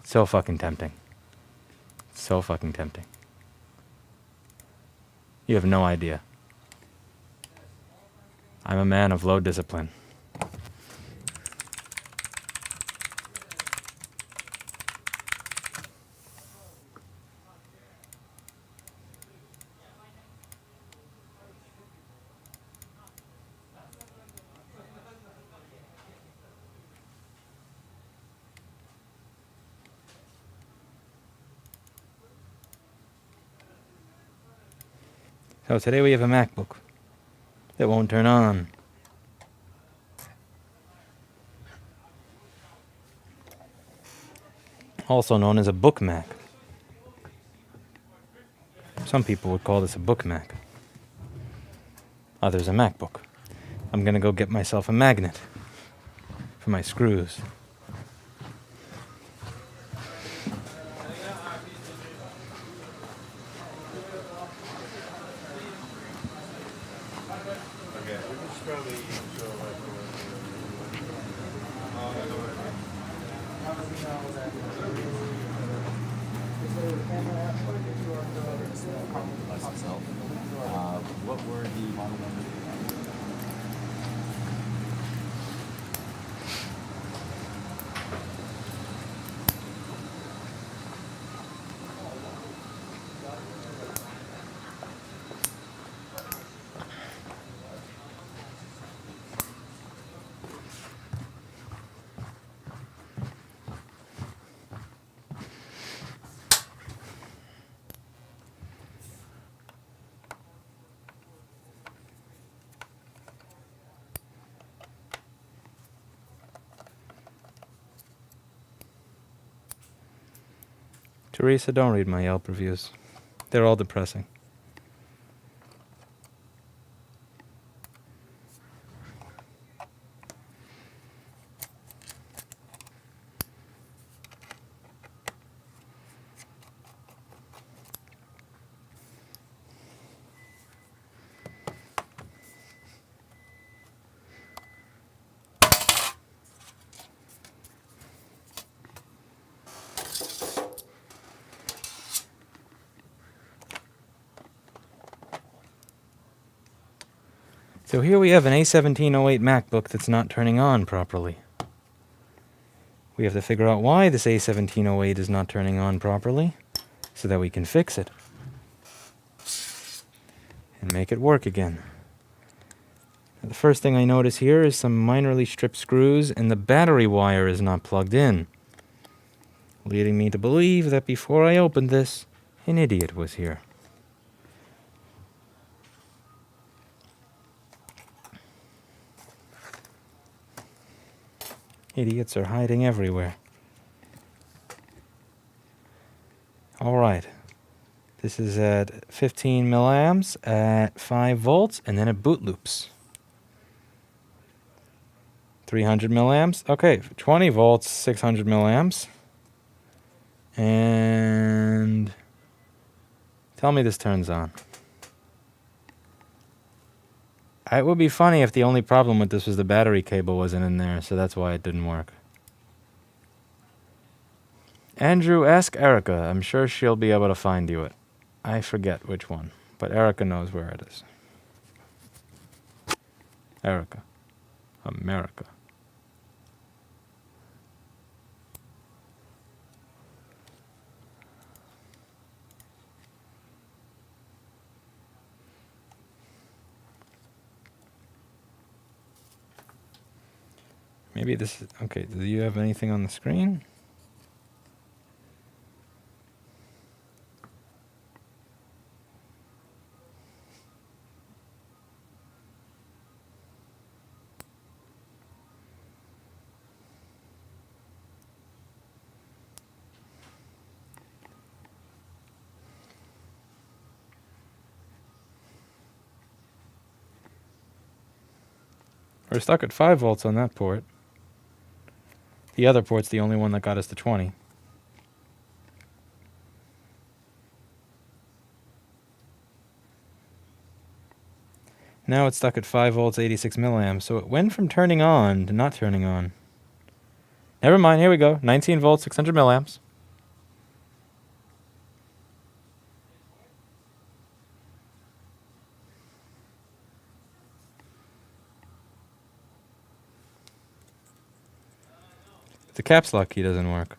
So fucking tempting. So fucking tempting. You have no idea. I'm a man of low discipline. So today we have a MacBook that won't turn on. Also known as a book Mac. Some people would call this a book Mac. Others a MacBook. I'm gonna go get myself a magnet for my screws. What were the model numbers? Teresa, don't read my Yelp reviews. They're all depressing. So here we have an A1708 MacBook that's not turning on properly. We have to figure out why this A1708 is not turning on properly so that we can fix it and make it work again. Now, the first thing I notice here is some minorly stripped screws and the battery wire is not plugged in, leading me to believe that before I opened this, an idiot was here. Idiots are hiding everywhere. Alright. This is at 15 milliamps at 5 volts and then it boot loops. 300 milliamps. Okay, 20 volts, 600 milliamps. And tell me this turns on. It would be funny if the only problem with this was the battery cable wasn't in there, so that's why it didn't work. Andrew, ask Erica. I'm sure she'll be able to find you it. I forget which one, but Erica knows where it is. Erica. America. Maybe this is... Okay, do you have anything on the screen? We're stuck at 5 volts on that port. The other port's the only one that got us to 20. Now it's stuck at 5 volts, 86 milliamps. So it went from turning on to not turning on. Never mind, here we go. 19 volts, 600 milliamps. The caps lock key doesn't work.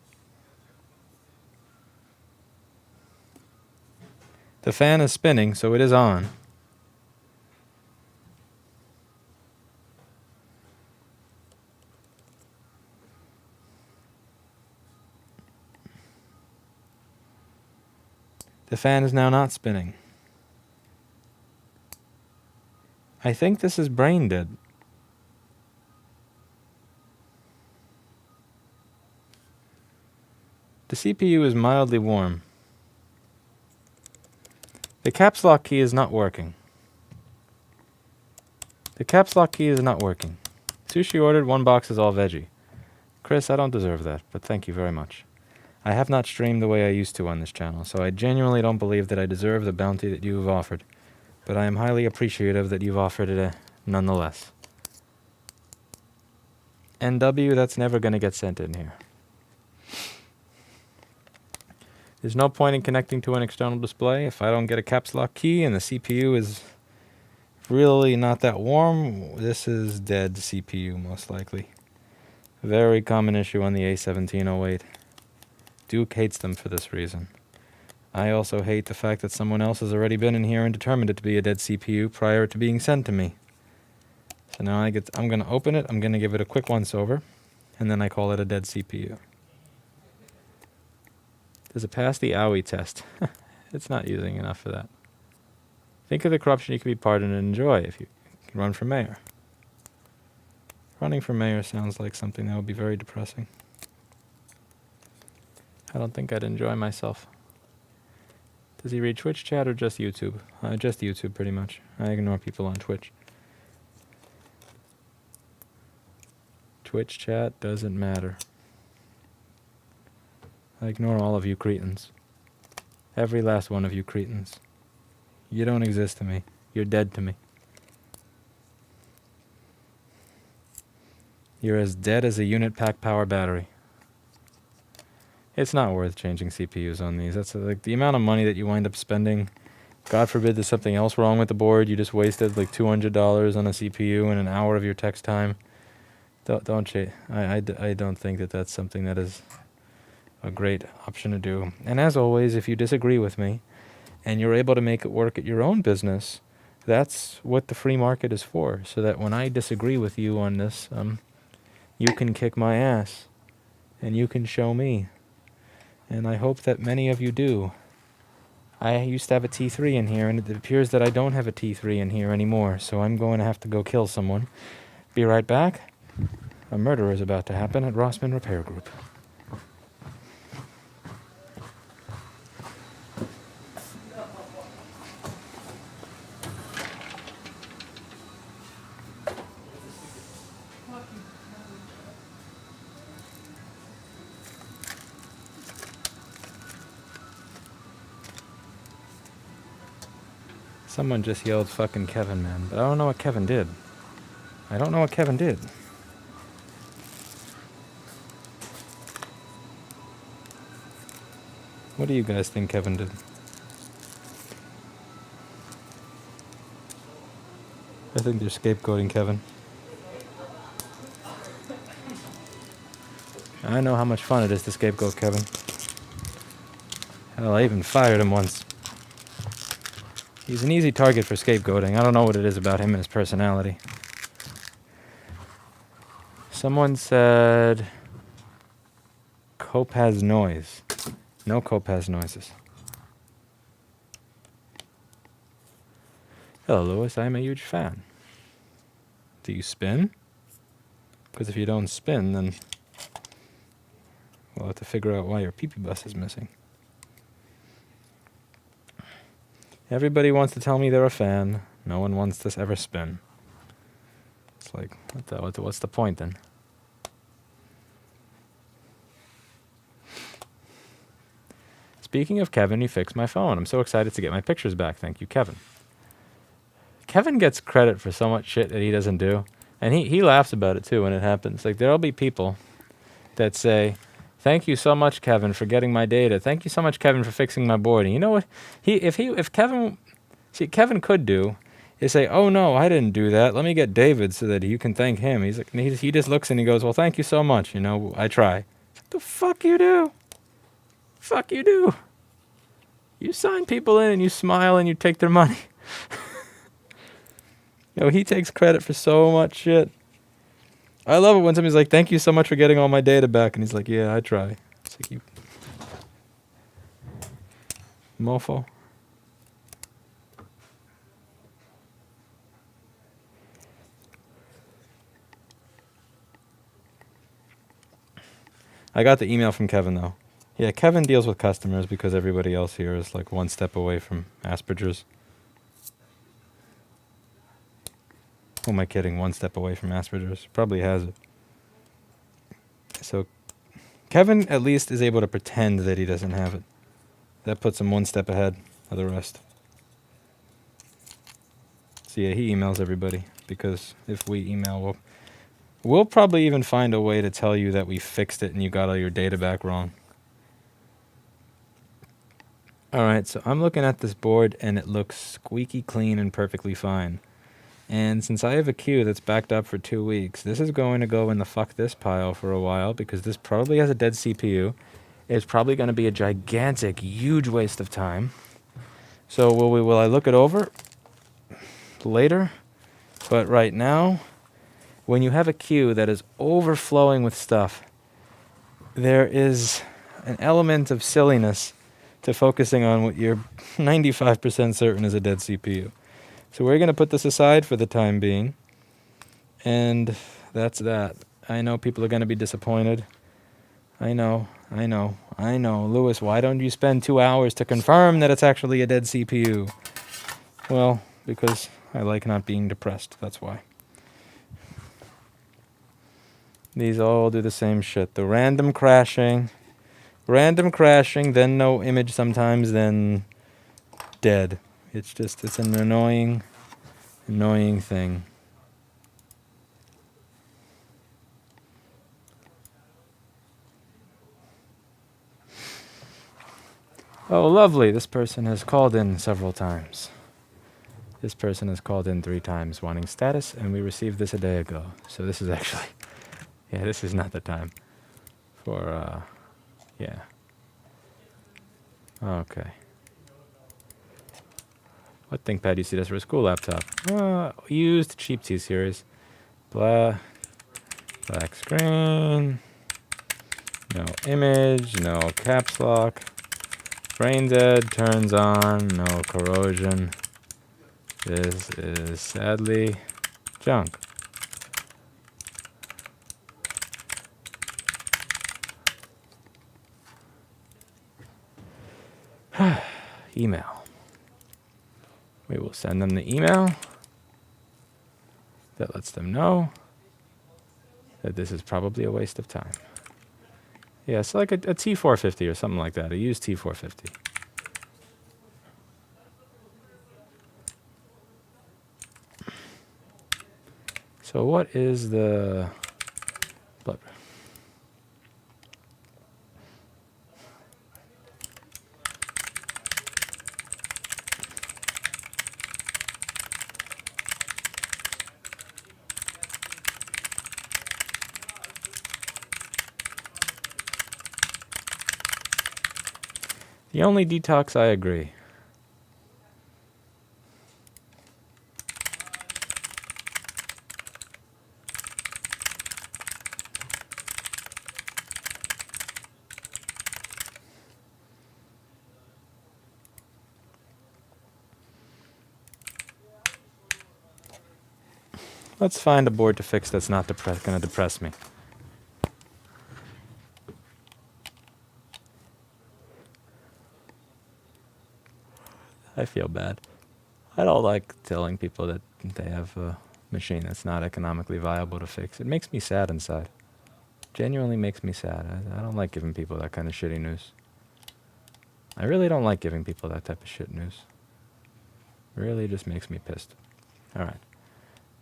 The fan is spinning, so it is on. The fan is now not spinning. I think this is brain dead. The CPU is mildly warm. The caps lock key is not working. The caps lock key is not working. Sushi ordered, 1 box is all veggie. Chris, I don't deserve that, but thank you very much. I have not streamed the way I used to on this channel, so I genuinely don't believe that I deserve the bounty that you have offered. But I am highly appreciative that you've offered it nonetheless. NW, that's never going to get sent in here. There's no point in connecting to an external display. If I don't get a caps lock key and the CPU is really not that warm, this is dead CPU most likely. Very common issue on the A1708. Duke hates them for this reason. I also hate the fact that someone else has already been in here and determined it to be a dead CPU prior to being sent to me. So now I'm going to open it, I'm going to give it a quick once over, and then I call it a dead CPU. Does it pass the OWI test? It's not using enough for that. Think of the corruption you could be pardoned and enjoy if you can run for mayor. Running for mayor sounds like something that would be very depressing. I don't think I'd enjoy myself. Does he read Twitch chat or just YouTube? Just YouTube, pretty much. I ignore people on Twitch. Twitch chat doesn't matter. I ignore all of you cretins. Every last one of you cretins. You don't exist to me. You're dead to me. You're as dead as a unit pack power battery. It's not worth changing CPUs on these. That's like the amount of money that you wind up spending. God forbid there's something else wrong with the board. You just wasted like $200 on a CPU and an hour of your text time. Don't change. I don't think that that's something that is a great option to do. And as always, if you disagree with me and you're able to make it work at your own business, that's what the free market is for. So that when I disagree with you on this, you can kick my ass and you can show me. And I hope that many of you do. I used to have a T3 in here, and it appears that I don't have a T3 in here anymore, so I'm going to have to go kill someone. Be right back. A murder is about to happen at Rossman Repair Group. Someone just yelled fucking Kevin, man. But I don't know what Kevin did. I don't know what Kevin did. What do you guys think Kevin did? I think they're scapegoating Kevin. I know how much fun it is to scapegoat Kevin. Hell, I even fired him once. He's an easy target for scapegoating. I don't know what it is about him and his personality. Someone said Cope has noise. No Cope has noises. Hello, Lewis. I'm a huge fan. Do you spin? Because if you don't spin, then we'll have to figure out why your pee-pee bus is missing. Everybody wants to tell me they're a fan. No one wants to ever spin. It's like, what's the point then? Speaking of Kevin, he fixed my phone. I'm so excited to get my pictures back. Thank you, Kevin. Kevin gets credit for so much shit that he doesn't do. And he laughs about it too when it happens. Like, there'll be people that say, thank you so much, Kevin, for getting my data. Thank you so much, Kevin, for fixing my board. And you know what? Kevin could do is say, oh no, I didn't do that. Let me get David so that you can thank him. He's like, he just looks and he goes, well, thank you so much. You know, I try. The fuck you do? Fuck you do. You sign people in and you smile and you take their money. He takes credit for so much shit. I love it when somebody's like, thank you so much for getting all my data back. And he's like, yeah, I try. It's like, you mofo. I got the email from Kevin, though. Yeah, Kevin deals with customers because everybody else here is like one step away from Asperger's. Who am I kidding? One step away from Asperger's. Probably has it. So Kevin at least is able to pretend that he doesn't have it. That puts him one step ahead of the rest. So yeah, he emails everybody because if we email, we'll probably even find a way to tell you that we fixed it and you got all your data back wrong. Alright, so I'm looking at this board and it looks squeaky clean and perfectly fine. And since I have a queue that's backed up for 2 weeks, this is going to go in the fuck this pile for a while because this probably has a dead CPU. It's probably going to be a gigantic, huge waste of time. So will I look it over later? But right now, when you have a queue that is overflowing with stuff, there is an element of silliness to focusing on what you're 95% certain is a dead CPU. So we're going to put this aside for the time being. And that's that. I know people are going to be disappointed. I know. Lewis, why don't you spend 2 hours to confirm that it's actually a dead CPU? Well, because I like not being depressed. That's why. These all do the same shit. The random crashing, then no image sometimes, then dead. It's an annoying thing. Oh, lovely. This person has called in several times. This person has called in 3 times wanting status, and we received this a day ago. So this is actually, yeah, this is not the time for, yeah. Okay. What ThinkPad do you see this for a school laptop? Used cheap T-series. Black screen. No image, no caps lock. Brain dead, turns on, no corrosion. This is sadly junk. Email. We will send them the email that lets them know that this is probably a waste of time. Yeah, it's like a T450 or something like that, a used T450. So what is the blood? The only detox I agree. Let's find a board to fix that's not going to depress me. I feel bad. I don't like telling people that they have a machine that's not economically viable to fix. It makes me sad inside. Genuinely makes me sad. I don't like giving people that kind of shitty news. I really don't like giving people that type of shit news. It really just makes me pissed. All right.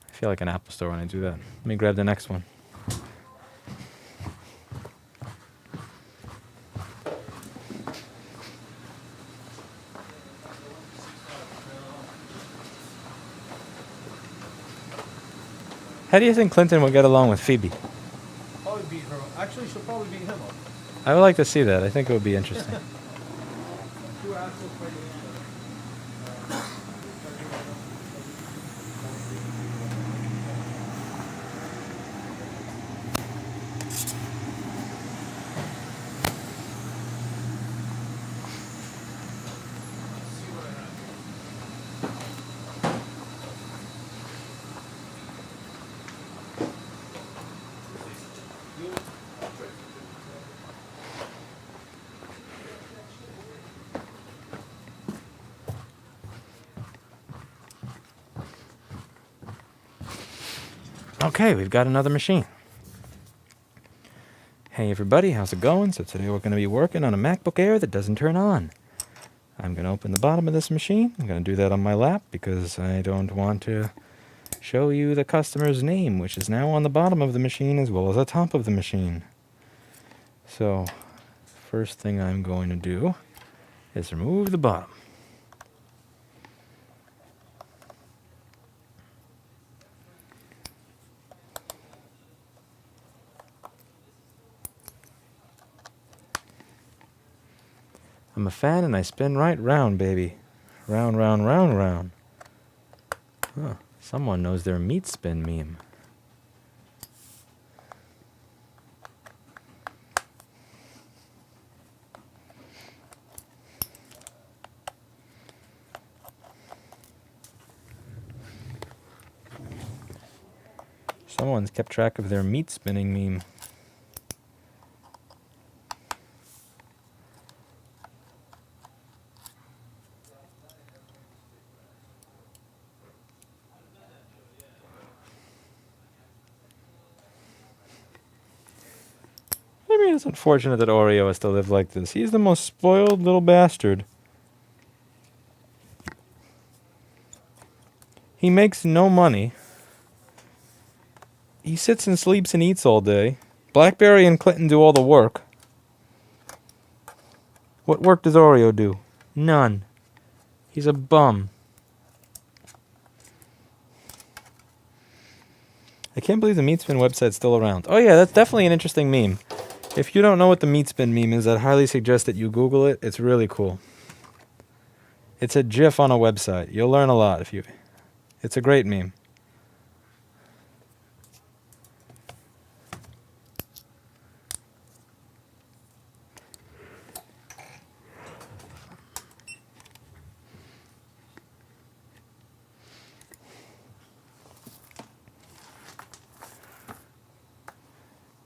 I feel like an Apple store when I do that. Let me grab the next one. How do you think Clinton would get along with Phoebe? Probably beat her. Actually, she'll probably beat him up. I would like to see that. I think it would be interesting. Okay, we've got another machine. Hey everybody, how's it going? So today we're going to be working on a MacBook Air that doesn't turn on. I'm going to open the bottom of this machine. I'm going to do that on my lap because I don't want to show you the customer's name, which is now on the bottom of the machine as well as the top of the machine. So, first thing I'm going to do is remove the bottom. I'm a fan and I spin right round, baby. Round, round, round, round. Huh. Someone knows their meat spin meme. Someone's kept track of their meat spinning meme. I mean, it's unfortunate that Oreo has to live like this. He's the most spoiled little bastard. He makes no money. He sits and sleeps and eats all day. Blackberry and Clinton do all the work. What work does Oreo do? None. He's a bum. I can't believe the Meatspin website's still around. Oh yeah, that's definitely an interesting meme. If you don't know what the Meatspin meme is, I'd highly suggest that you Google it. It's really cool. It's a GIF on a website. You'll learn a lot if you... It's a great meme.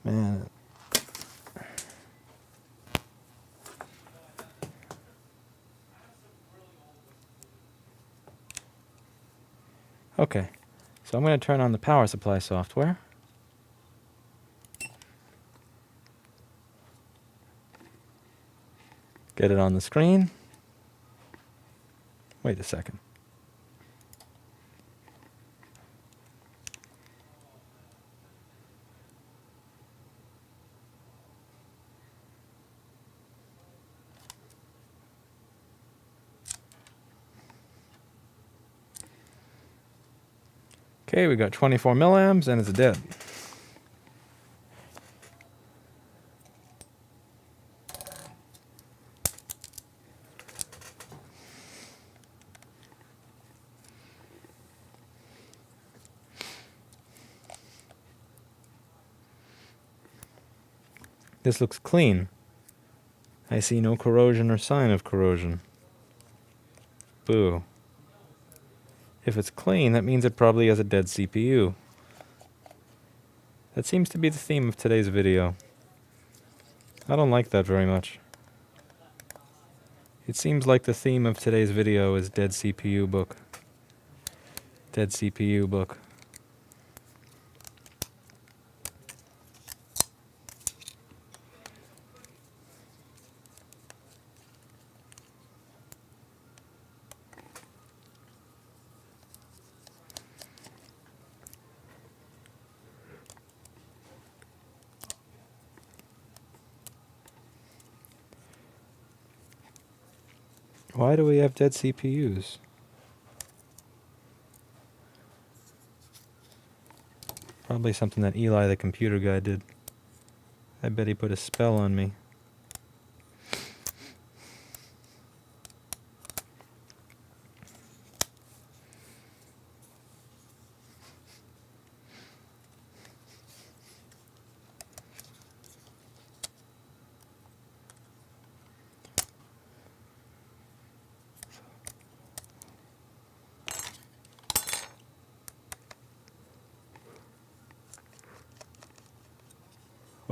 Man. Okay, so I'm going to turn on the power supply software. Get it on the screen. Wait a second. Okay, we got 24 milliamps and it's dead. This looks clean. I see no corrosion or sign of corrosion. Boo. If it's clean, that means it probably has a dead CPU. That seems to be the theme of today's video. I don't like that very much. It seems like the theme of today's video is dead CPU book. Dead CPU book. Why do we have dead CPUs? Probably something that Eli the computer guy did. I bet he put a spell on me.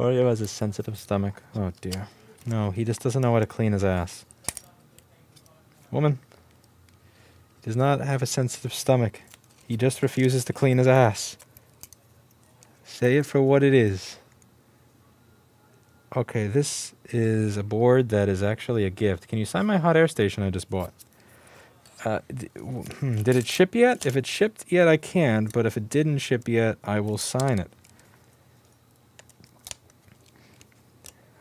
Oreo has a sensitive stomach. Oh dear. No, he just doesn't know how to clean his ass. Woman. He does not have a sensitive stomach. He just refuses to clean his ass. Say it for what it is. Okay, this is a board that is actually a gift. Can you sign my hot air station I just bought? Did it ship yet? If it shipped yet, I can, but if it didn't ship yet, I will sign it.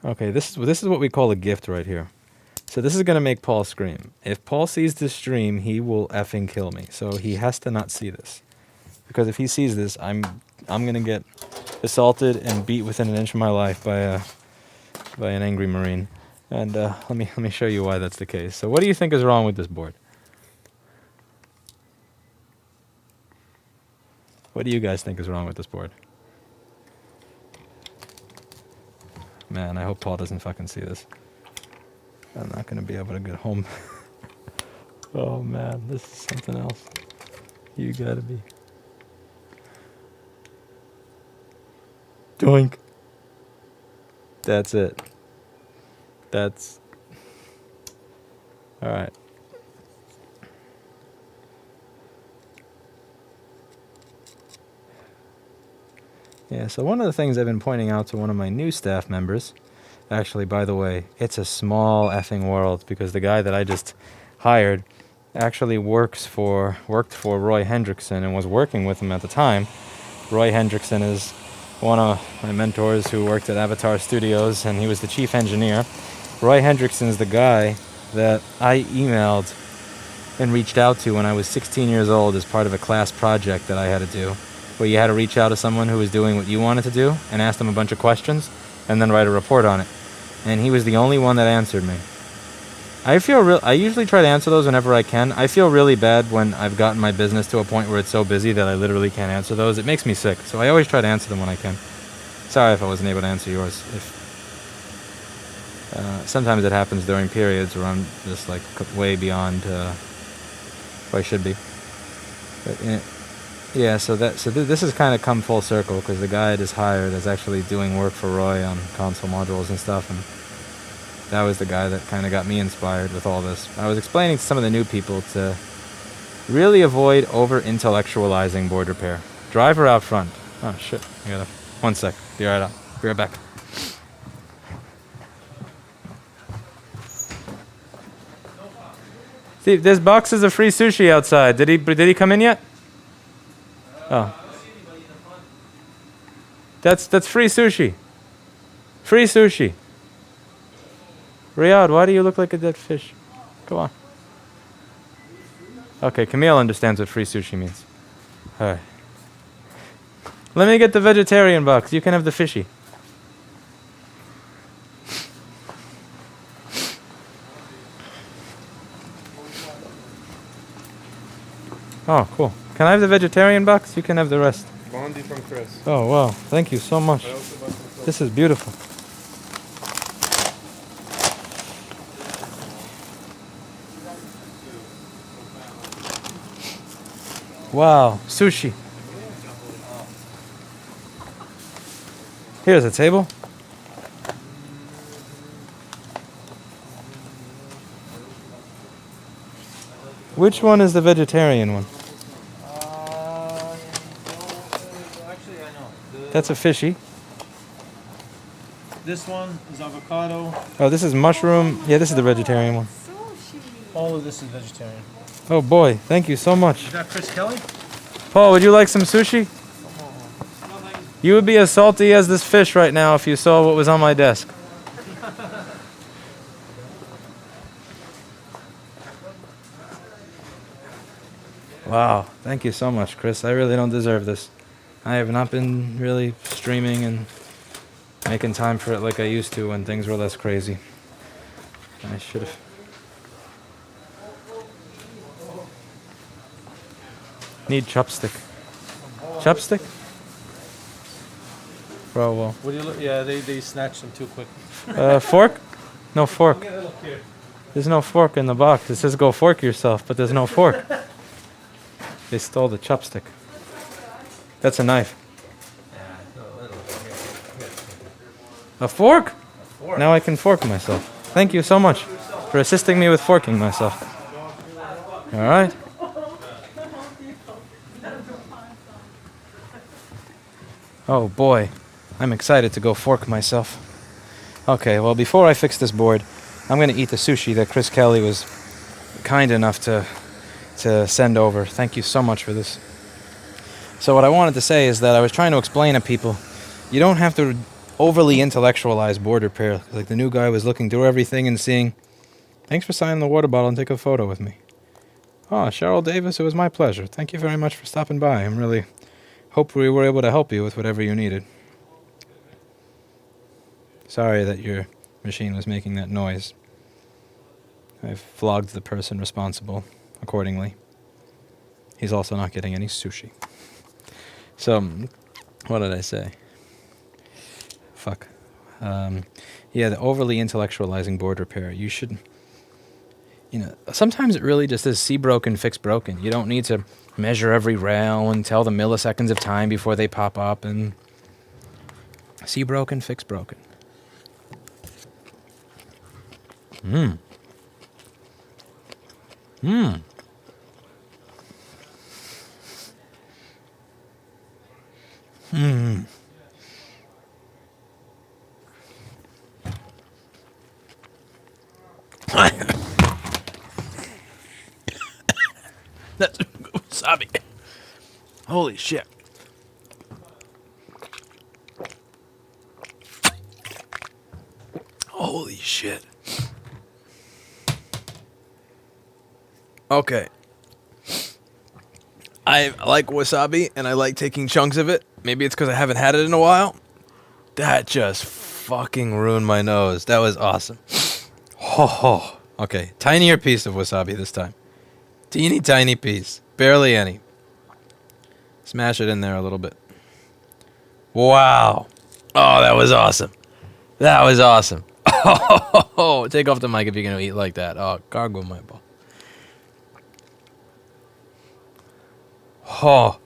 Okay, this is what we call a gift right here. So this is going to make Paul scream. If Paul sees this stream, he will effing kill me. So he has to not see this. Because if he sees this, I'm going to get assaulted and beat within an inch of my life by an angry Marine. And let me show you why that's the case. So what do you think is wrong with this board? What do you guys think is wrong with this board? Man, I hope Paul doesn't fucking see this. I'm not going to be able to get home. Oh man, this is something else. You gotta be. Doink. That's it. That's... Alright. Yeah, so one of the things I've been pointing out to one of my new staff members, actually, by the way, it's a small effing world because the guy that I just hired actually worked for Roy Hendrickson and was working with him at the time. Roy Hendrickson is one of my mentors who worked at Avatar Studios, and he was the chief engineer. Roy Hendrickson is the guy that I emailed and reached out to when I was 16 years old as part of a class project that I had to do, where you had to reach out to someone who was doing what you wanted to do and ask them a bunch of questions and then write a report on it. And he was the only one that answered me. I usually try to answer those whenever I can. I feel really bad when I've gotten my business to a point where it's so busy that I literally can't answer those. It makes me sick, so I always try to answer them when I can. Sorry if I wasn't able to answer yours. Sometimes it happens during periods where I'm just like way beyond where I should be. But yeah, so this has kind of come full circle because the guy I just hired is actually doing work for Roy on console modules and stuff, and that was the guy that kind of got me inspired with all this. I was explaining to some of the new people to really avoid over-intellectualizing board repair. Driver out front. Oh shit, one sec, be right back. Steve, there's boxes of free sushi outside. Did he come in yet? Oh. That's free sushi. Free sushi. Riyadh, why do you look like a dead fish? Come on. Okay, Camille understands what free sushi means. Alright. Let me get the vegetarian box. You can have the fishy. Oh, cool. Can I have the vegetarian box? You can have the rest. Bondi from Chris. Oh, wow. Thank you so much. This is beautiful. Wow. Sushi. Here's a table. Which one is the vegetarian one? Actually, I know. That's a fishy. This one is avocado. Oh, this is mushroom. Yeah, this is the vegetarian one. All of this is vegetarian. Oh boy, thank you so much. Is that Chris Kelly? Paul, would you like some sushi? You would be as salty as this fish right now if you saw what was on my desk. Wow, thank you so much, Chris. I really don't deserve this. I have not been really streaming and making time for it like I used to when things were less crazy. I should have. Need chopstick. Chopstick? Bro, well. What do you look? Yeah, they snatched them too quick. Fork? No fork. There's no fork in the box. It says go fork yourself, but there's no fork. They stole the chopstick. That's a knife. A fork? Fork. Now I can fork myself. Thank you so much for assisting me with forking myself. All right. Oh boy, I'm excited to go fork myself. Okay, well before I fix this board, I'm going to eat the sushi that Chris Kelly was kind enough to send over. Thank you so much for this. So what I wanted to say is that I was trying to explain to people, you don't have to overly intellectualize board repair. Like the new guy was looking through everything and seeing, thanks for signing the water bottle and take a photo with me. Oh, Cheryl Davis, it was my pleasure. Thank you very much for stopping by. I'm really hope we were able to help you with whatever you needed. Sorry that your machine was making that noise. I've flogged the person responsible accordingly. He's also not getting any sushi. So, what did I say? Fuck. Yeah, the overly intellectualizing board repair. You should, sometimes it really just is see broken, fix broken. You don't need to measure every rail and tell the milliseconds of time before they pop up and see broken, fix broken. Mmm. Mmm. Mmm. That's wasabi. Holy shit. Holy shit. Okay. I like wasabi, and I like taking chunks of it. Maybe it's because I haven't had it in a while. That just fucking ruined my nose. That was awesome. Ho ho. Okay, tinier piece of wasabi this time. Teeny tiny piece. Barely any. Smash it in there a little bit. Wow. Oh, that was awesome. That was awesome. Oh, take off the mic if you're going to eat like that. Oh, gargle my ball. Oh.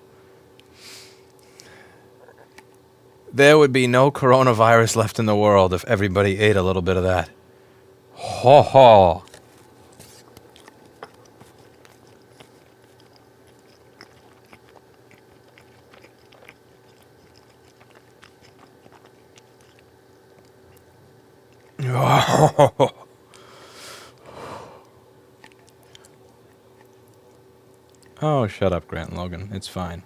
There would be no coronavirus left in the world if everybody ate a little bit of that. Ho ho. Oh, shut up, Grant Logan. It's fine.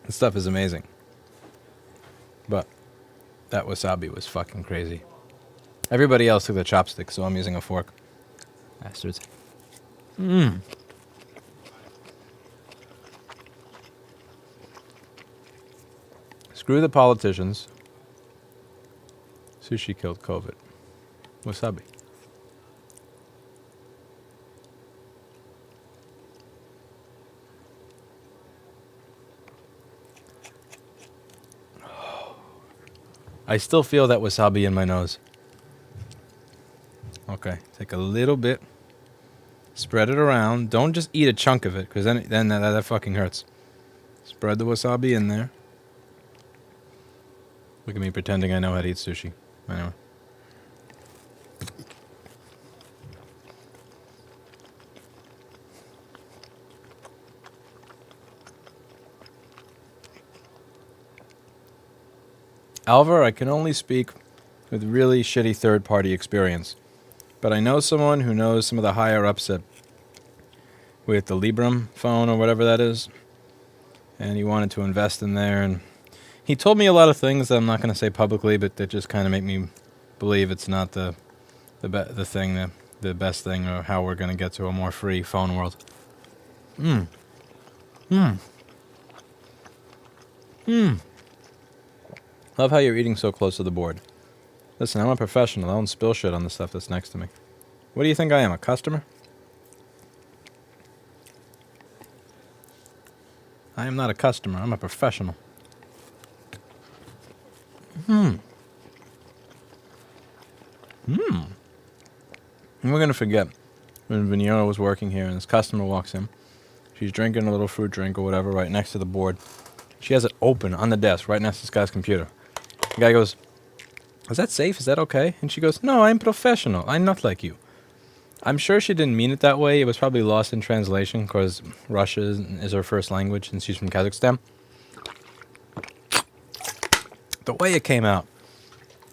This stuff is amazing. But that wasabi was fucking crazy. Everybody else took the chopstick, so I'm using a fork. Bastards. Mmm. Screw the politicians. Sushi killed COVID. Wasabi. I still feel that wasabi in my nose. Okay, take a little bit. Spread it around. Don't just eat a chunk of it, because then that fucking hurts. Spread the wasabi in there. Look at me pretending I know how to eat sushi. Anyway. Alvar, I can only speak with really shitty third-party experience. But I know someone who knows some of the higher-ups with the Librem phone or whatever that is. And he wanted to invest in there. And he told me a lot of things that I'm not going to say publicly, but that just kind of make me believe it's not the best thing, or how we're going to get to a more free phone world. Mmm. Mmm. Mmm. Love how you're eating so close to the board. Listen, I'm a professional. I don't spill shit on the stuff that's next to me. What do you think I am, a customer? I am not a customer. I'm a professional. Hmm. Hmm. And we're going to forget when Vigneron was working here and this customer walks in. She's drinking a little fruit drink or whatever right next to the board. She has it open on the desk right next to this guy's computer. The guy goes, is that safe? Is that okay? And she goes, no, I'm professional. I'm not like you. I'm sure she didn't mean it that way. It was probably lost in translation because Russian is her first language and she's from Kazakhstan. The way it came out,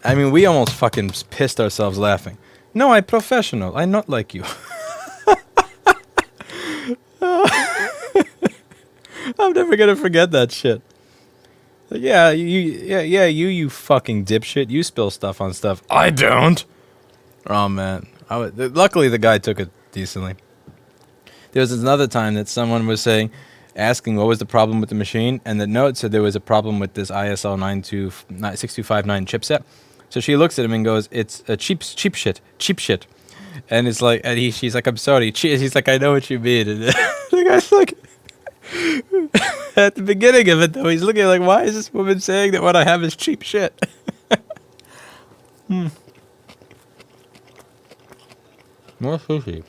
I mean, we almost fucking pissed ourselves laughing. No, I'm professional. I'm not like you. I'm never gonna forget that shit. Yeah, you fucking dipshit. You spill stuff on stuff. I don't. Oh man, luckily the guy took it decently. There was another time that someone was asking what was the problem with the machine, and the note said there was a problem with this ISO 6259 chipset. So she looks at him and goes, "It's a cheap shit." And it's like, she's like, "I'm sorry." He's like, "I know what you mean." And the guy's like, at the beginning of it though, he's looking like, "Why is this woman saying that what I have is cheap shit?" More sushi.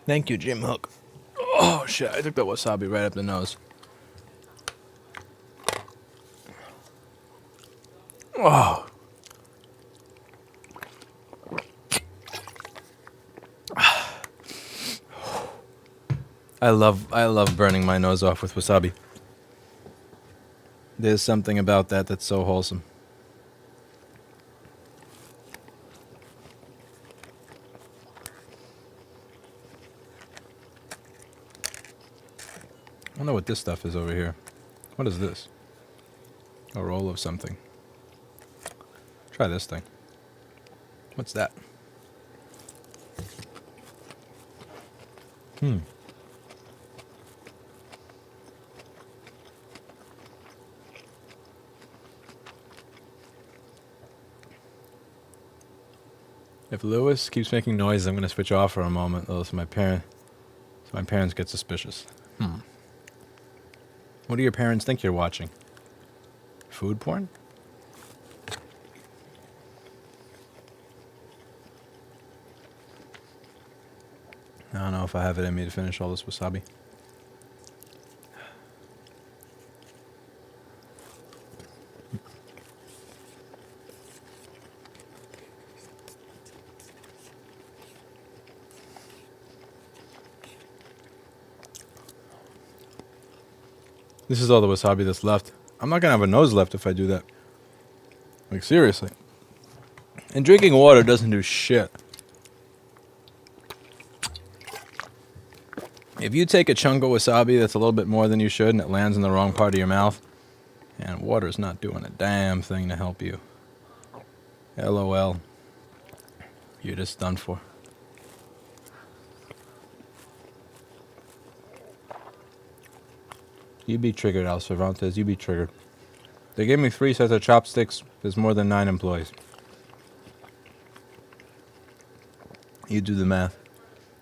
Thank you, Jim Hook. Oh shit, I took that wasabi right up the nose. Oh. I love burning my nose off with wasabi. There's something about that that's so wholesome. I don't know what this stuff is over here. What is this? A roll of something. Try this thing. What's that? If Lewis keeps making noise, I'm going to switch off for a moment, though, so my parents get suspicious. What do your parents think you're watching? Food porn? I don't know if I have it in me to finish all this wasabi. This is all the wasabi that's left. I'm not gonna have a nose left if I do that. Like, seriously. And drinking water doesn't do shit. If you take a chunk of wasabi that's a little bit more than you should and it lands in the wrong part of your mouth, and water's not doing a damn thing to help you. LOL. You're just done for. You be triggered, Al Cervantes. You be triggered. They gave me 3 sets of chopsticks. There's more than 9 employees. You do the math.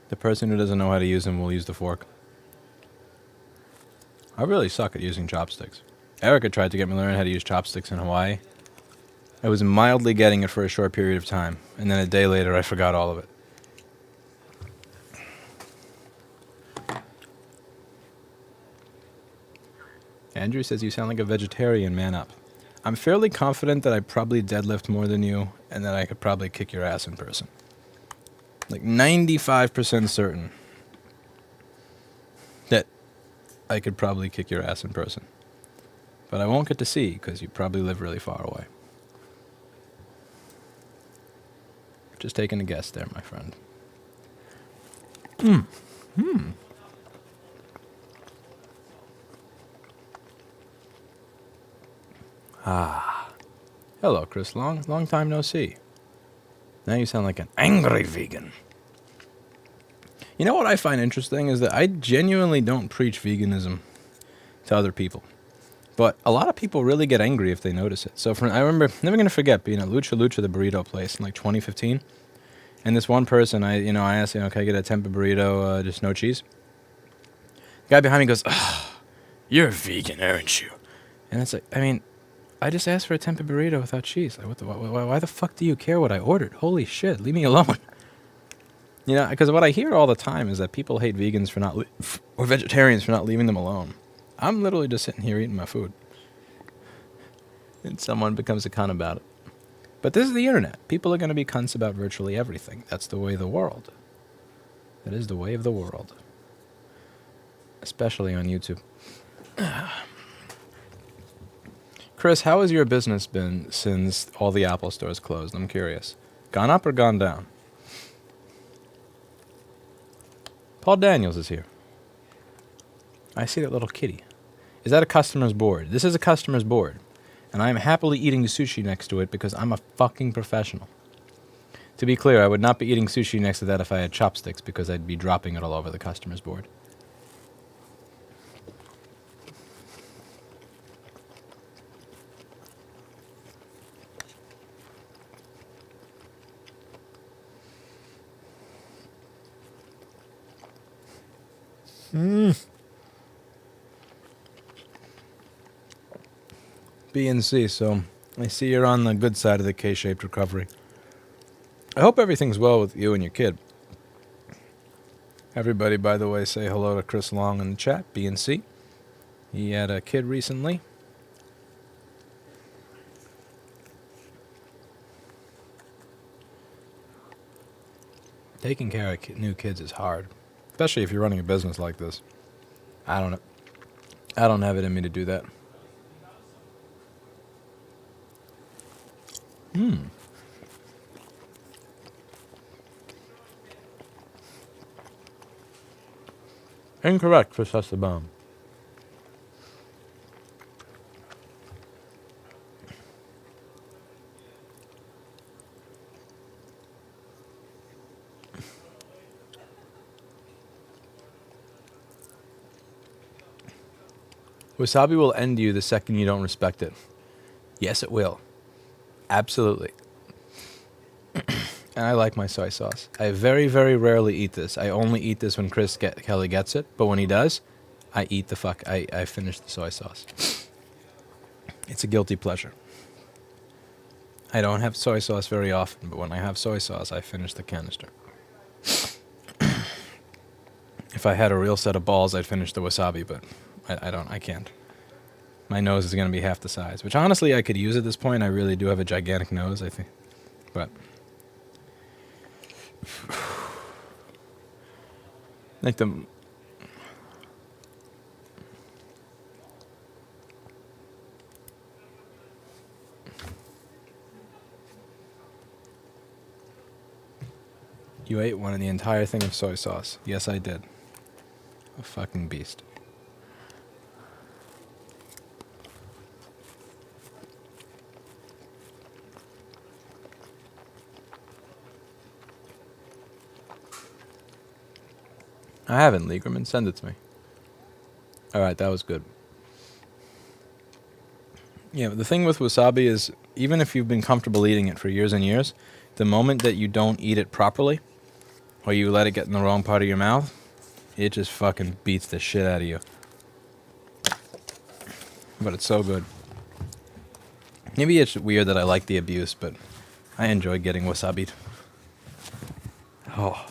The person who doesn't know how to use them will use the fork. I really suck at using chopsticks. Erica tried to get me to learn how to use chopsticks in Hawaii. I was mildly getting it for a short period of time, and then a day later I forgot all of it. Andrew says you sound like a vegetarian, man up. I'm fairly confident that I probably deadlift more than you, and that I could probably kick your ass in person. Like 95% certain that I could probably kick your ass in person. But I won't get to see, because you probably live really far away. Just taking a guess there, my friend. Hello, Chris Long. Long time no see. Now you sound like an angry vegan. You know what I find interesting is that I genuinely don't preach veganism to other people. But a lot of people really get angry if they notice it. So I remember, never going to forget, being at Lucha, the burrito place in like 2015. And this one person, I asked, can I get a tempe burrito, just no cheese? The guy behind me goes, you're a vegan, aren't you? And it's like, I just asked for a tempe burrito without cheese. Like, why the fuck do you care what I ordered? Holy shit, leave me alone. You know, because what I hear all the time is that people hate vegans for not, or vegetarians for not leaving them alone. I'm literally just sitting here eating my food. And someone becomes a cunt about it. But this is the internet. People are going to be cunts about virtually everything. That's the way of the world. That is the way of the world. Especially on YouTube. Chris, how has your business been since all the Apple stores closed? I'm curious. Gone up or gone down? Paul Daniels is here. I see that little kitty. Is that a customer's board? This is a customer's board. And I am happily eating the sushi next to it because I'm a fucking professional. To be clear, I would not be eating sushi next to that if I had chopsticks because I'd be dropping it all over the customer's board. B and C, so I see you're on the good side of the K-shaped recovery. I hope everything's well with you and your kid. Everybody, by the way, say hello to Chris Long in the chat, B and C. He had a kid recently. Taking care of new kids is hard, especially if you're running a business like this. I don't have it in me to do that. Incorrect, Professor Baum. Wasabi will end you the second you don't respect it. Yes, it will. Absolutely. And I like my soy sauce. I very, very rarely eat this. I only eat this when Kelly gets it. But when he does, I eat the fuck. I finish the soy sauce. It's a guilty pleasure. I don't have soy sauce very often, but when I have soy sauce, I finish the canister. If I had a real set of balls, I'd finish the wasabi, but I can't. My nose is going to be half the size, which honestly I could use at this point. I really do have a gigantic nose, I think. But like the You ate one of the entire thing of soy sauce. Yes, I did. A fucking beast. I haven't, Liegerman. Send it to me. Alright, that was good. Yeah, the thing with wasabi is, even if you've been comfortable eating it for years and years, the moment that you don't eat it properly, or you let it get in the wrong part of your mouth, it just fucking beats the shit out of you. But it's so good. Maybe it's weird that I like the abuse, but I enjoy getting wasabi'd. Oh.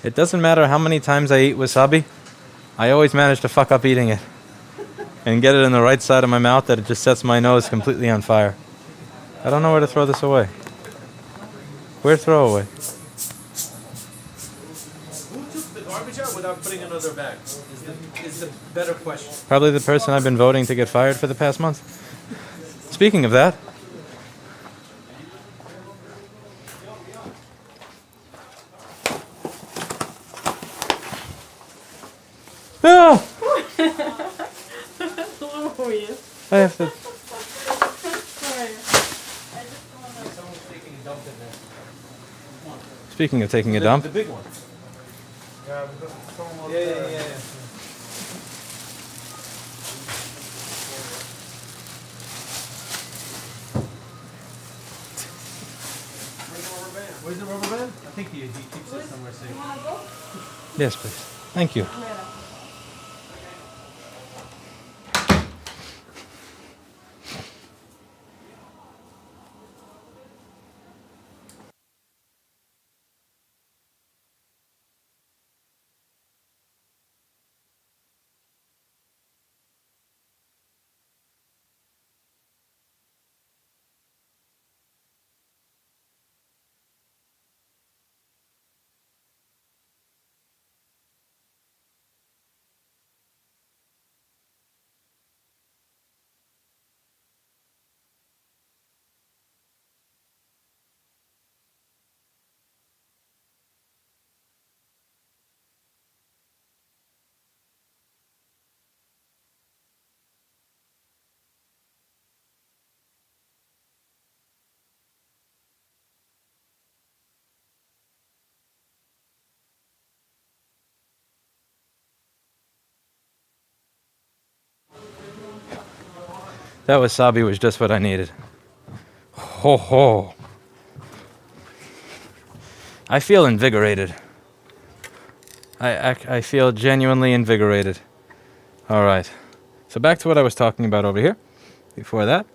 It doesn't matter how many times I eat wasabi, I always manage to fuck up eating it. And get it in the right side of my mouth that it just sets my nose completely on fire. I don't know where to throw this away. Where throw away? Who took the garbage out without putting another bag? Is the better question. Probably the person I've been voting to get fired for the past month. Speaking of that. Ah! I have to. Speaking of taking a dump. The big one. Yeah. Where's the rubber band? I think he keeps it somewhere safe. Yes, please. Thank you. That wasabi was just what I needed. Ho ho. I feel invigorated. I feel genuinely invigorated. Alright. So back to what I was talking about over here. Before that.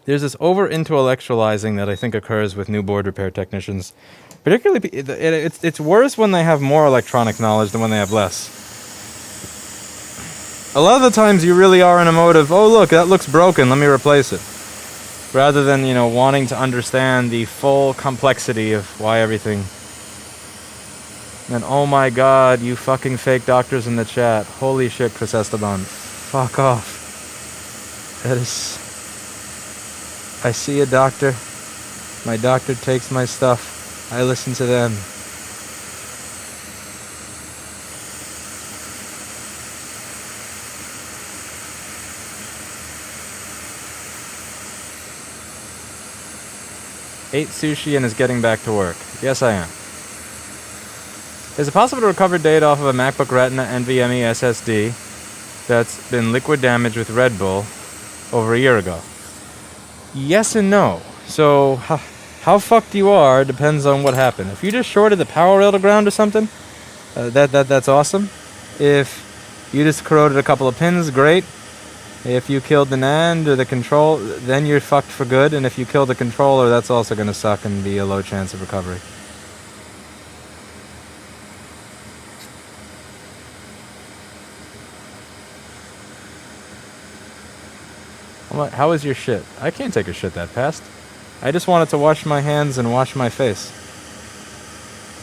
There's this over-intellectualizing that I think occurs with new board repair technicians. Particularly, it's worse when they have more electronic knowledge than when they have less. A lot of the times you really are in a mode of, oh look, that looks broken, let me replace it. Rather than, wanting to understand the full complexity of why everything... And oh my god, you fucking fake doctors in the chat. Holy shit, Chris Esteban. Fuck off. That is... I see a doctor. My doctor takes my stuff. I listen to them. Ate sushi and is getting back to work. Yes, I am. Is it possible to recover data off of a MacBook Retina NVMe SSD that's been liquid damaged with Red Bull over a year ago? Yes and no. So, how fucked you are depends on what happened. If you just shorted the power rail to ground or something, that's awesome. If you just corroded a couple of pins, great. If you killed the NAND or the control, then you're fucked for good. And if you kill the controller, that's also going to suck and be a low chance of recovery. How is your shit? I can't take a shit that fast. I just wanted to wash my hands and wash my face.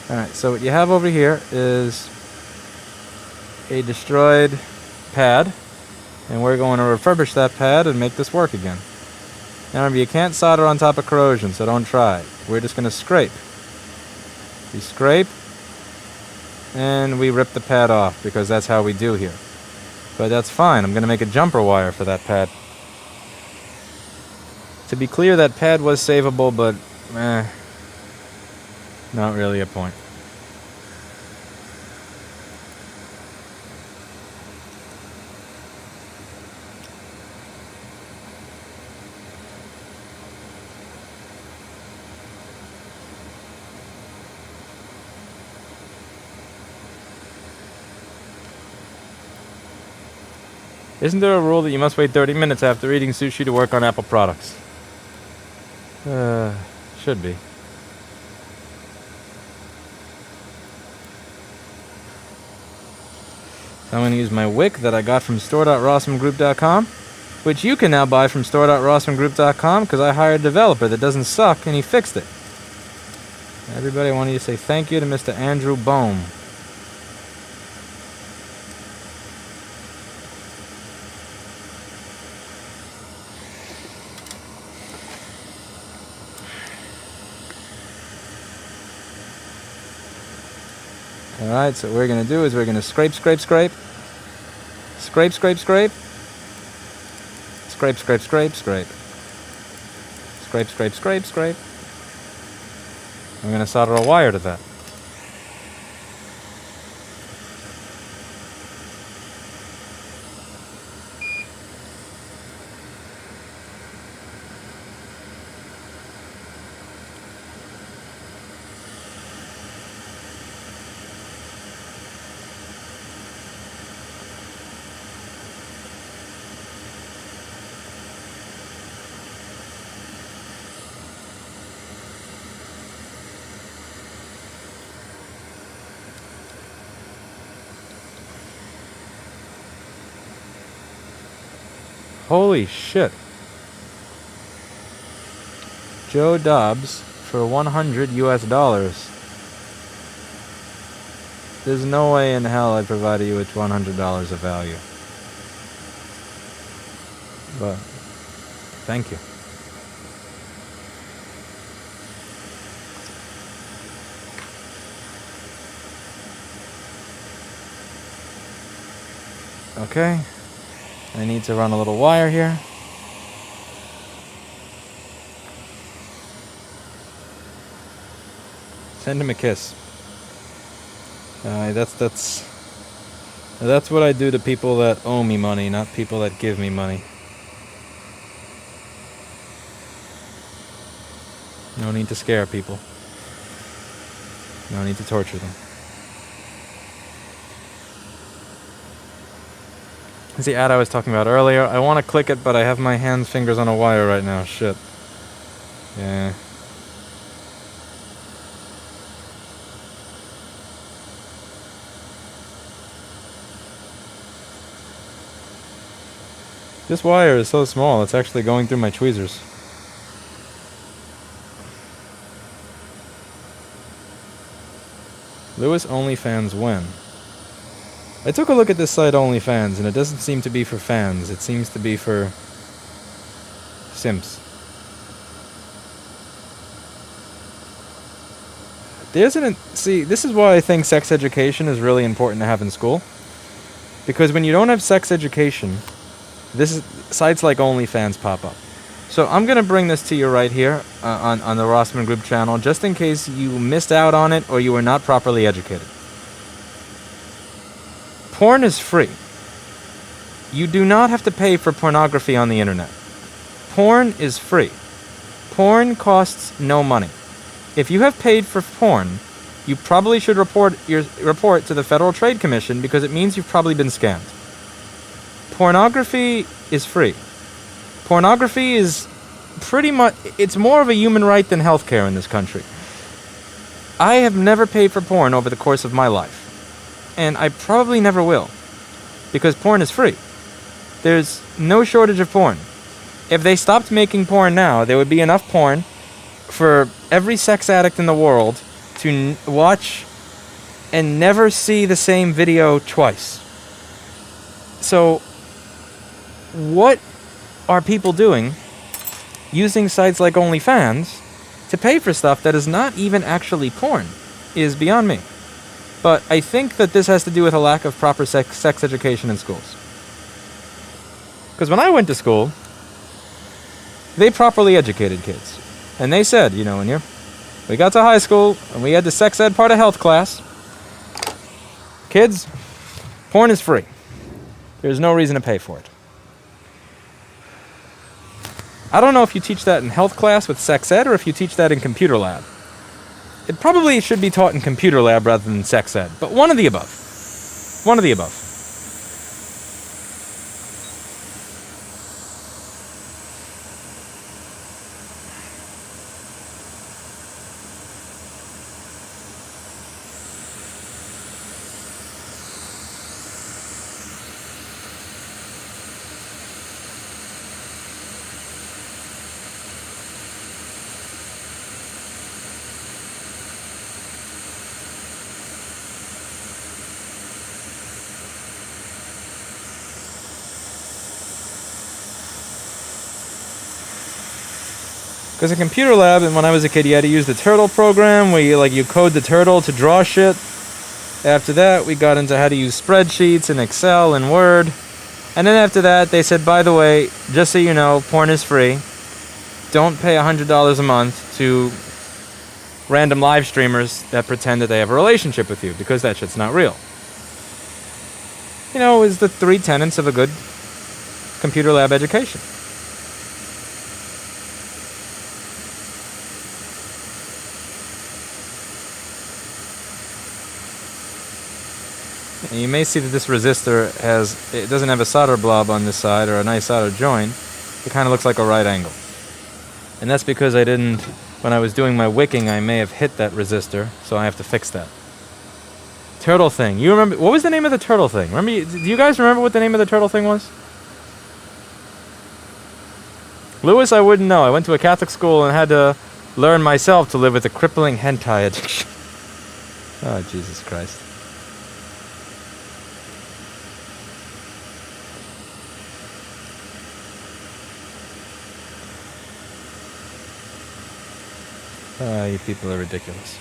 Alright, so what you have over here is a destroyed pad. And we're going to refurbish that pad and make this work again. Now remember, you can't solder on top of corrosion, so don't try. We're just going to scrape. We scrape, and we rip the pad off, because that's how we do here. But that's fine. I'm going to make a jumper wire for that pad. To be clear, that pad was savable, but not really a point. Isn't there a rule that you must wait 30 minutes after eating sushi to work on Apple products? Should be. So I'm going to use my wick that I got from store.rossmangroup.com, which you can now buy from store.rossmangroup.com because I hired a developer that doesn't suck and he fixed it. Everybody, I wanted to say thank you to Mr. Andrew Bohm. Alright, so what we're going to do is we're going to scrape, scrape, scrape. Scrape, scrape, scrape. Scrape, scrape, scrape, scrape. Scrape, scrape, scrape, scrape. I'm going to solder a wire to that. Holy shit. Joe Dobbs for 100 US dollars. There's no way in hell I provided you with $100 of value. But, thank you. Okay. I need to run a little wire here. Send him a kiss. I That's what I do to people that owe me money, not people that give me money. No need to scare people. No need to torture them. It's the ad I was talking about earlier. I want to click it, but I have my fingers on a wire right now. Shit. Yeah. This wire is so small, it's actually going through my tweezers. Lewis OnlyFans when? I took a look at this site OnlyFans, and it doesn't seem to be for fans. It seems to be for simps. See, this is why I think sex education is really important to have in school. Because when you don't have sex education, sites like OnlyFans pop up. So I'm going to bring this to you right here on the Rossman Group channel, just in case you missed out on it or you were not properly educated. Porn is free. You do not have to pay for pornography on the internet. Porn is free. Porn costs no money. If you have paid for porn, you probably should report to the Federal Trade Commission, because it means you've probably been scammed. Pornography is free. Pornography is pretty much, it's more of a human right than healthcare in this country. I have never paid for porn over the course of my life. And I probably never will. Because porn is free. There's no shortage of porn. If they stopped making porn now, there would be enough porn for every sex addict in the world to watch and never see the same video twice. So, what are people doing using sites like OnlyFans to pay for stuff that is not even actually porn is beyond me. But I think that this has to do with a lack of proper sex education in schools. Because when I went to school, they properly educated kids. And they said, you know, we got to high school and we had the sex ed part of health class. Kids, porn is free. There's no reason to pay for it. I don't know if you teach that in health class with sex ed or if you teach that in computer lab. It probably should be taught in computer lab rather than sex ed, but one of the above. One of the above. Because in computer lab, and when I was a kid, you had to use the turtle program where you code the turtle to draw shit. After that, we got into how to use spreadsheets and Excel and Word. And then after that, they said, by the way, just so you know, porn is free. Don't pay $100 a month to random live streamers that pretend that they have a relationship with you, because that shit's not real. You know, is the 3 tenets of a good computer lab education. And you may see that this resistor it doesn't have a solder blob on this side or a nice solder joint. It kind of looks like a right angle. And that's because when I was doing my wicking, I may have hit that resistor, so I have to fix that. Turtle thing. You remember, what was the name of the turtle thing? Do you guys remember what the name of the turtle thing was? Lewis, I wouldn't know. I went to a Catholic school and had to learn myself to live with a crippling hentai addiction. Oh, Jesus Christ. You people are ridiculous.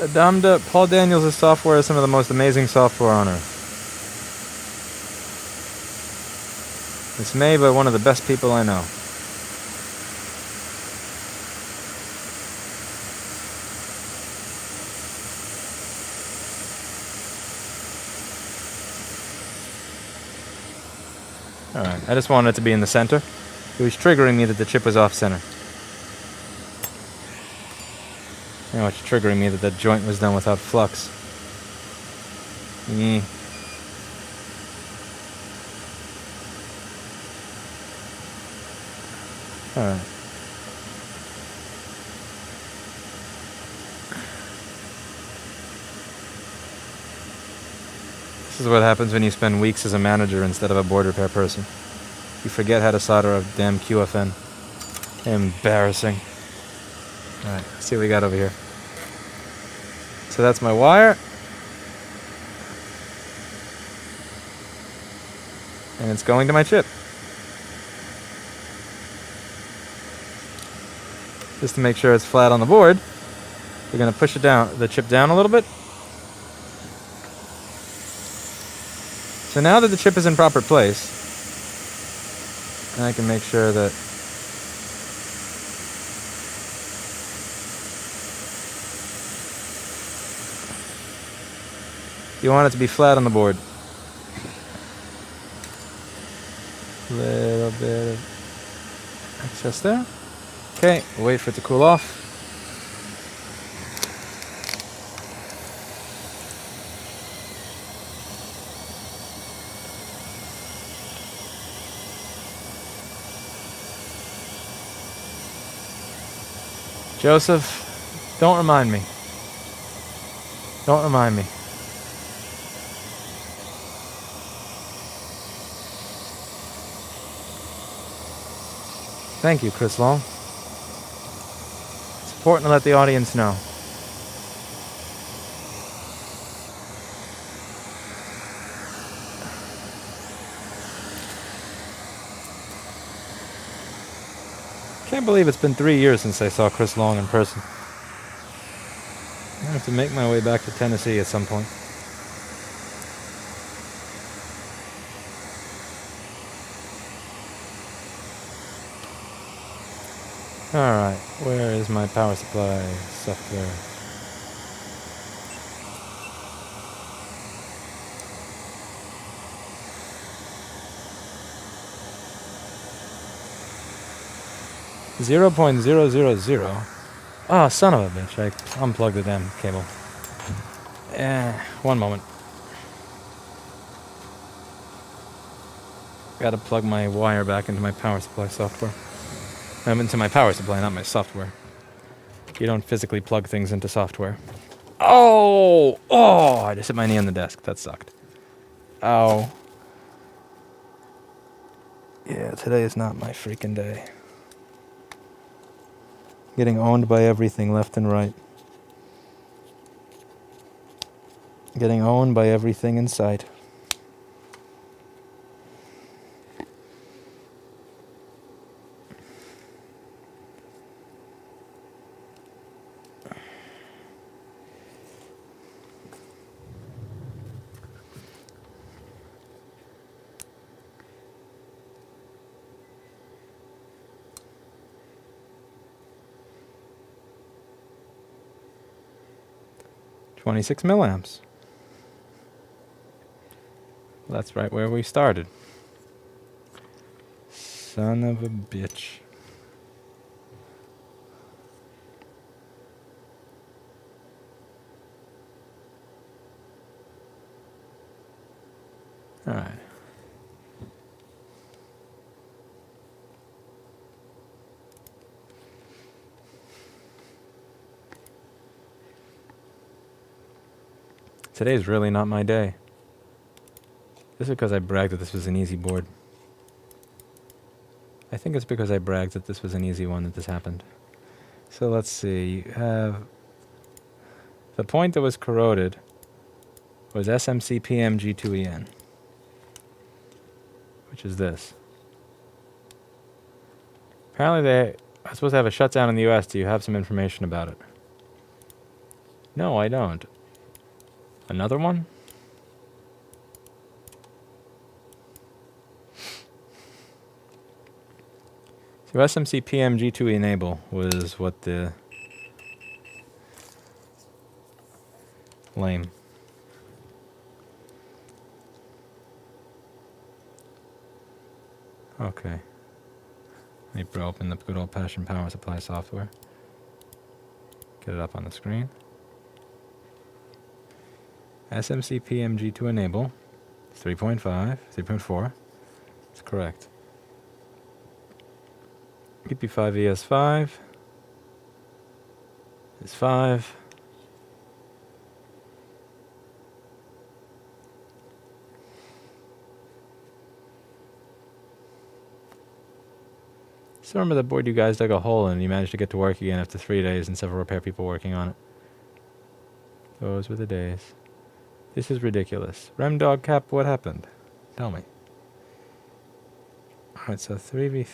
Adamda, Paul Daniels' software is some of the most amazing software on earth. It's made by one of the best people I know. Alright, I just wanted it to be in the center. It was triggering me that the chip was off center. Now it's triggering me that the joint was done without flux. Alright. This is what happens when you spend weeks as a manager instead of a board repair person. You forget how to solder a damn QFN. Embarrassing. Alright, let's see what we got over here. So that's my wire. And it's going to my chip. Just to make sure it's flat on the board, we're going to push it down, the chip down a little bit. So now that the chip is in proper place, I can make sure that you want it to be flat on the board. Little bit of excess there. Okay, we'll wait for it to cool off. Joseph, don't remind me. Don't remind me. Thank you, Chris Long. It's important to let the audience know. Can't believe it's been 3 years since I saw Chris Long in person. I have to make my way back to Tennessee at some point. Alright, where is my power supply software? .000. Oh, son of a bitch. I unplugged the damn cable. One moment. Gotta plug my wire back into my power supply software. Into my power supply, not my software. You don't physically plug things into software. Oh! Oh! I just hit my knee on the desk. That sucked. Ow. Yeah, today is not my freaking day. Getting owned by everything left and right. Getting owned by everything in sight. .26 milliamps. Well, that's right where we started. Son of a bitch. Alright. Today's really not my day. This is because I bragged that this was an easy board. I think it's because I bragged that this was an easy one that this happened. So let's see. You have the point that was corroded was SMC PMG2EN, which is this. Apparently they are supposed to have a shutdown in the US. Do you have some information about it? No, I don't. Another one? So SMC PMG2 enable was what the... Lame. Okay. Let me open the good old-fashioned power supply software. Get it up on the screen. SMC PMG2 enable. 3.5, 3.4. That's correct. PP5 ES5 is 5. Still remember the board you guys dug a hole in and you managed to get to work again after 3 days and several repair people working on it. Those were the days. This is ridiculous. Remdog Cap, what happened? Tell me. Alright, so 3v...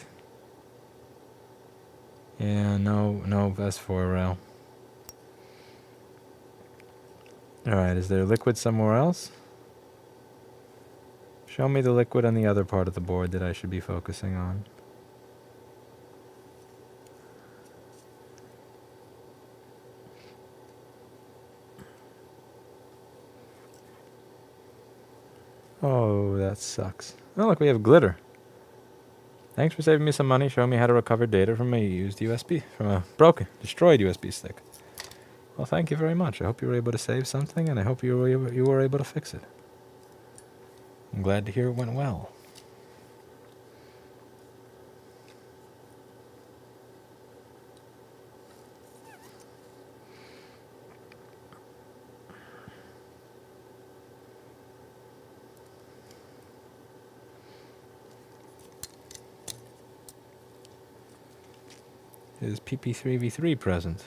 Yeah, no S4 rail. Alright, is there liquid somewhere else? Show me the liquid on the other part of the board that I should be focusing on. Oh, that sucks. Oh, look, we have glitter. Thanks for saving me some money, showing me how to recover data from a used USB, from a broken, destroyed USB stick. Well, thank you very much. I hope you were able to save something, and I hope you were able to fix it. I'm glad to hear it went well. Is PP3v3 present?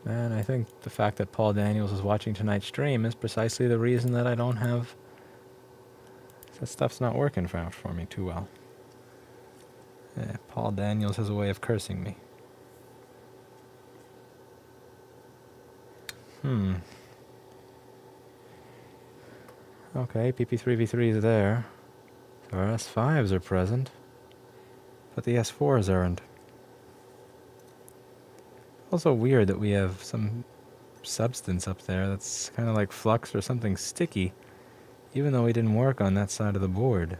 And I think the fact that Paul Daniels is watching tonight's stream is precisely the reason that I don't have... That stuff's not working for me too well. Yeah, Paul Daniels has a way of cursing me. Okay, PP3v3 is there. So our S5s are present. But the S4s aren't. Also weird that we have some substance up there that's kind of like flux or something sticky, even though we didn't work on that side of the board.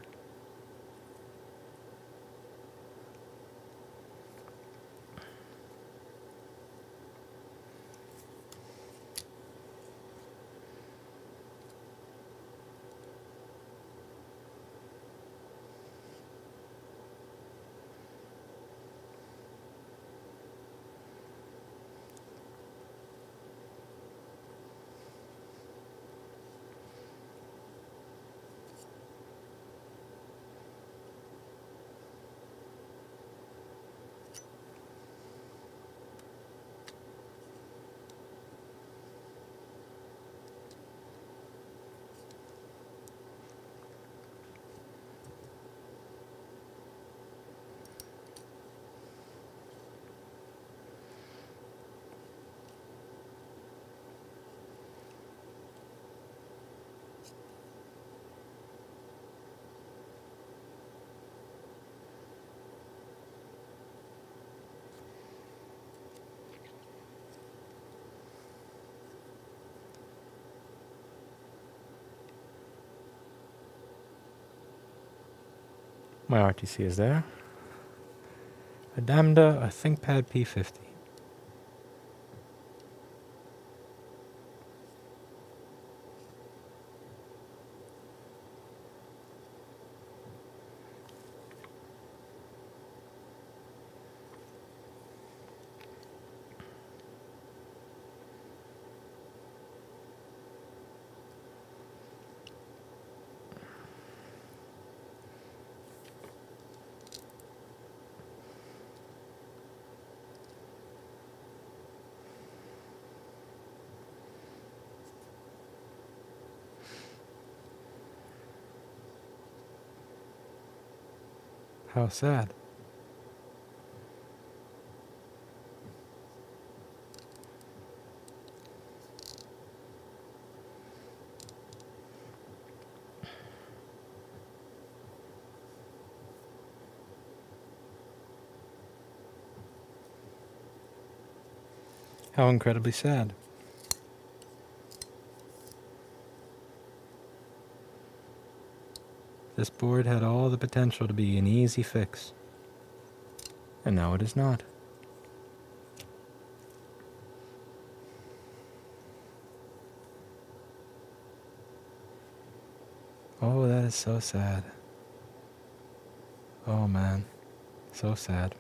My RTC is there. A Damda, a ThinkPad P50. How sad. How incredibly sad. This board had all the potential to be an easy fix. And now it is not. Oh, that is so sad. Oh man. So sad.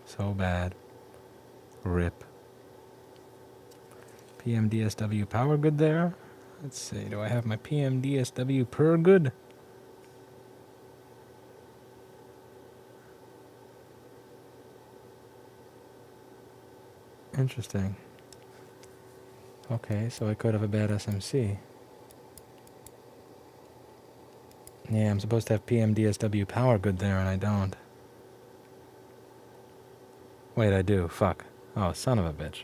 So bad. RIP. PMDSW power good there? Let's see, do I have my PMDSW per good? Interesting. Okay, so I could have a bad SMC. Yeah, I'm supposed to have PMDSW power good there and I don't. Wait, I do. Fuck. Oh, son of a bitch.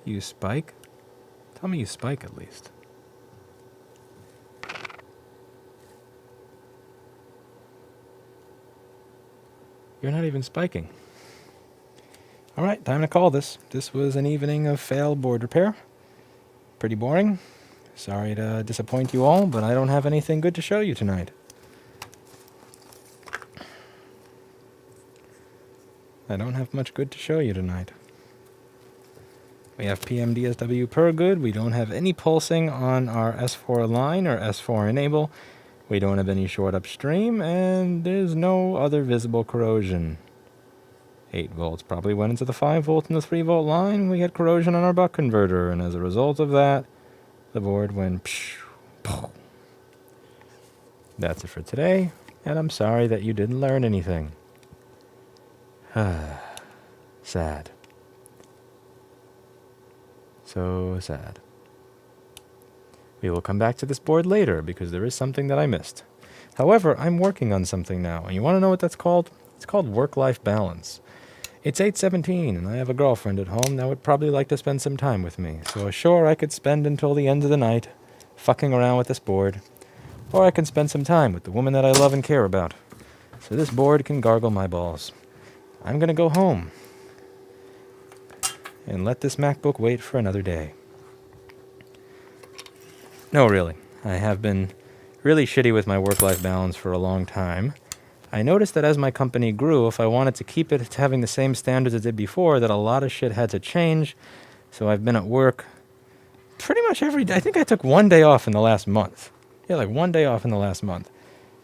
You spike? Tell me you spike at least. You're not even spiking. Alright, time to call this. This was an evening of failed board repair. Pretty boring. Sorry to disappoint you all, but I don't have anything good to show you tonight. I don't have much good to show you tonight. We have PMDSW per good. We don't have any pulsing on our S4 line or S4 enable. We don't have any short upstream, and there's no other visible corrosion. 8 volts probably went into the 5 volt and the 3 volt line. We had corrosion on our buck converter, and as a result of that, the board went psh, poof. That's it for today, and I'm sorry that you didn't learn anything. Sad. So sad. We will come back to this board later because there is something that I missed. However, I'm working on something now, and you want to know what that's called? It's called work-life balance. It's 8:17, and I have a girlfriend at home that would probably like to spend some time with me. So sure, I could spend until the end of the night fucking around with this board, or I can spend some time with the woman that I love and care about. So this board can gargle my balls. I'm gonna go home and let this MacBook wait for another day. No, really. I have been really shitty with my work-life balance for a long time. I noticed that as my company grew, if I wanted to keep it having the same standards it did before, that a lot of shit had to change. So I've been at work pretty much every day. I think I took one day off in the last month. Yeah, like one day off in the last month.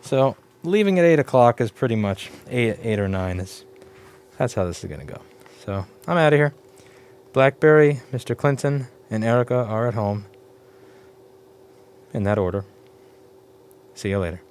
So leaving at 8 o'clock is pretty much 8 or 9. That's how this is going to go. So I'm out of here. Blackberry, Mr. Clinton, and Erica are at home. In that order. See you later.